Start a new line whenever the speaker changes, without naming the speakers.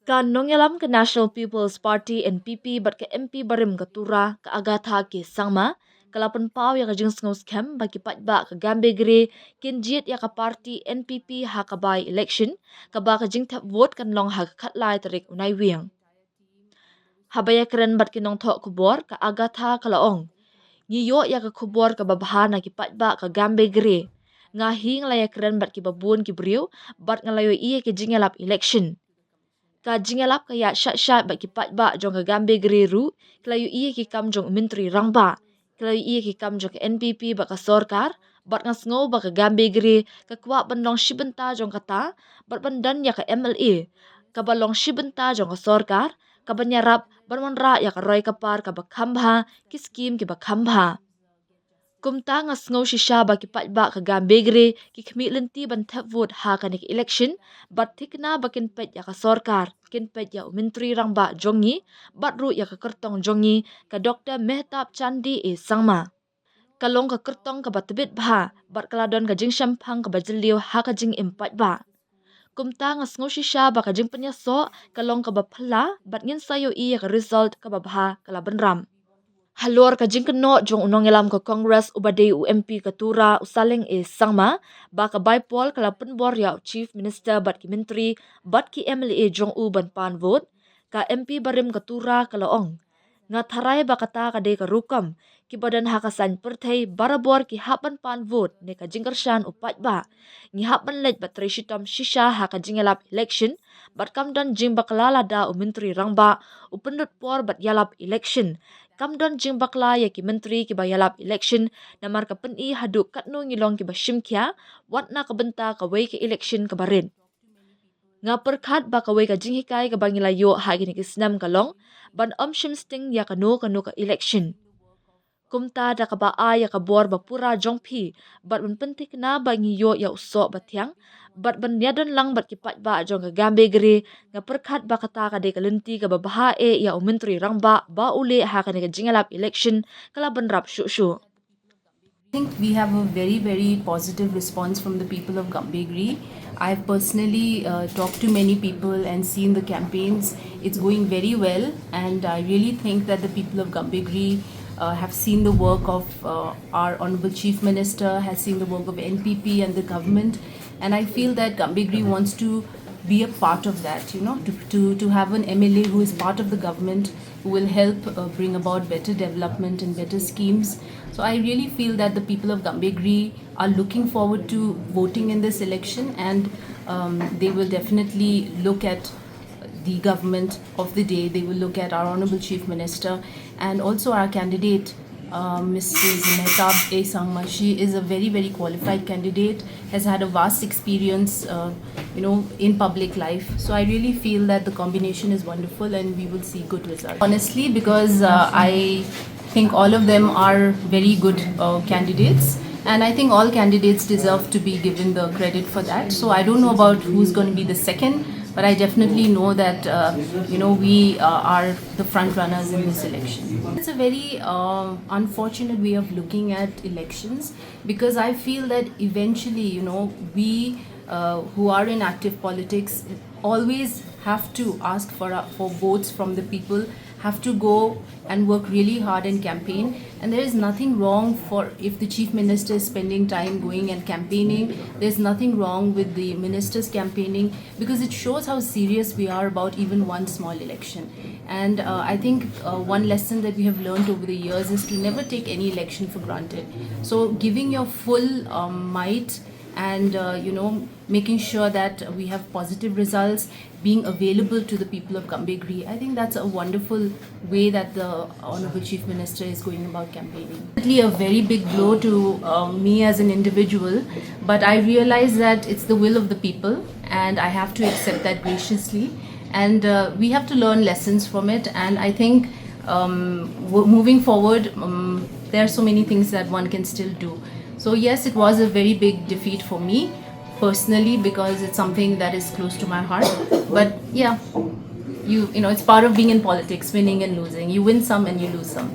Kan nongyalam ke National People's Party NPP bat ke MP barim ke Tura ke Agatha ke Sangma kalapan pau ya ke jing ngos kem bagi paidbah ke Gambegre kin jied ya ke party NPP ha ke bai election ke ba ke jing tap vote kan long ha ke khat lai tarik unai wiang. Habaya keren bat kinong thok kubor ke Agatha ke laong. Ngiyo ya ke kubor ke babahana ki paidbah ke Gambegre. Ngahing laya keren bat ki babun ki briu bat ngalayo iye ke jingelap election. Ka jingalap kaya syat-syat bak ki paidbah jong ka Gambegre ru kelayu iye ki kam jong menteri rangba kelayu iye ki kam jong ka NPP bak ka sorkar bat ngasngo bak ka Gambegre ka kwa bandong shibenta jong kata bat bandan ya ka MLA ka balong shibenta jong ka sorkar ka banyarap barmanra ya ka roy kapar ka bakhambha ki skim ki bakhambha. Kumta ngasngo shisha baki paidbah ka Gambegre ki khmi lenti ban thap vote ha ka nik election bat thikna bakin pet ya ka sorkar kin pet ya menteri rangba jongi bat ru ya ka kertong jongi ka Dr. Mehtab Chandi e sangma. Kalong ka kertong ka batbit bha bat kaladon ka jing shampang ka bajeliu ha ka jing impat ba. Kumta ngasngo shisha baka jing penyaso kalong ka baphala bat ngin sayo iya ka result ka babha kalaban ram. Halor ka jingkeno jong unong elam ka Congress ubade UMP katura usaling e sangma ba ka baipol kala penbor ya Chief Minister bat ki menteri bat ki MLA jong u ban pan vote ka MP barim katura kala ong nga tharai ba kata ka de ka rukam ki badan hakasan perthai barabor ki hapan pan vote ne ka jingkarshan upat ba ngi hapan let bat treshitam shisha ha ka jingelap election bat kam dan jing baklala da u menteri rangba upendut por bat yalap election kamdon jing bakla ya ki menteri ki bayalap election namar ka peni haduk katno ngilong ki bashim kya wat na kabenta ka wei ki election ka barin nga perkhat ba ka wei ka jing hikai ka bangila yo ha ki snam kalong ban shim sting ya ka no ka election kumta da ka ba a ya ka bor ba pura jongpi bat ban pentik na ba ngi yo ya uso batyang bat ban yadon lang bat ki pat ba jong ka Gambegre nga perkhat ba kata ka de kalenti ka babaha e ya menteri rangba ba ule ha ka ne jingalap election kala ban rap shu.
I think we have a very, very positive response from the people of Gambegre. I've personally talked to many people and seen the campaigns. It's going very well, and I really think that the people of Gambegre have seen the work of our Honorable Chief Minister, has seen the work of NPP and the government, and I feel that Gambegre wants to be a part of that, to have an MLA who is part of the government, who will help bring about better development and better schemes. So I really feel that the people of Gambegre are looking forward to voting in this election, and they will definitely look at the government of the day. They will look at our Honorable Chief Minister and also our candidate, Mrs. Mehtab A. Sangma. She is a very, very qualified candidate, has had a vast experience, in public life. So I really feel that the combination is wonderful and we will see good results. Honestly, because I think all of them are very good candidates. And I think all candidates deserve to be given the credit for that. So I don't know about who's going to be the second, but I definitely know that we are the front runners in this election. It's a very unfortunate way of looking at elections, because I feel that eventually, we who are in active politics always have to ask for votes from the people, have to go and work really hard and campaign, and there is nothing wrong for if the chief minister is spending time going and campaigning. There's nothing wrong with the ministers campaigning, because it shows how serious we are about even one small election. And I think one lesson that we have learned over the years is to never take any election for granted. So giving your full might and making sure that we have positive results, being available to the people of Gambegre. I think that's a wonderful way that the Honorable Chief Minister is going about campaigning. Definitely a very big blow to me as an individual, but I realize that it's the will of the people and I have to accept that graciously, and we have to learn lessons from it. And I think moving forward, there are so many things that one can still do. So yes, it was a very big defeat for me personally, because it's something that is close to my heart. But yeah, it's part of being in politics, winning and losing. You win some and you lose some.